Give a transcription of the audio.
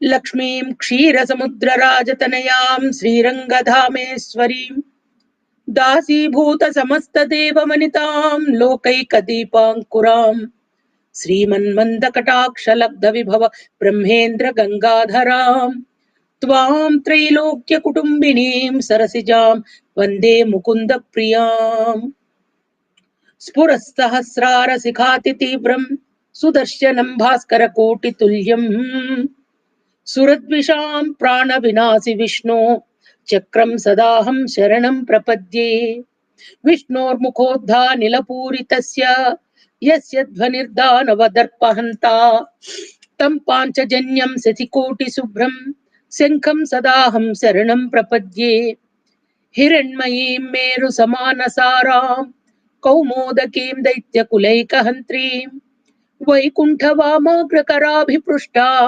लक्ष्मीं क्षीरसमुद्रराजतनयां श्रीरङ्गधामेश्वरीं दासीभूतसमस्तदेववनितां लोकैकदीपाङ्कुरां श्रीमन्मन्दकटाक्षलब्धविभव ब्रह्मेन्द्र गंगाधरां त्वां त्रैलोक्यकुटुम्बिनीं सरसिजां वन्दे मुकुन्दप्रियाम्। स्फुरत्सहस्रारशिखातितीव्रं सुदर्शनं भास्करकोटितुल्यम् सुरद्विषां प्राणविनाशि विष्णो चक्रं सदाहं शरणं प्रपद्ये। विष्णोर्मुखोद्धानिलपूरितस्य यस्य ध्वनिर्दानवदर्पहन्ता तं पाञ्चजन्यं शशिकोटिशुभ्रं शङ्खं सदाहं शरणं प्रपद्ये। हिरण्मयीं मेरुसमानसारां कौमोदकीं दैत्यकुलैकहन्त्रीं वैकुण्ठवामाग्रकराभिपृष्टां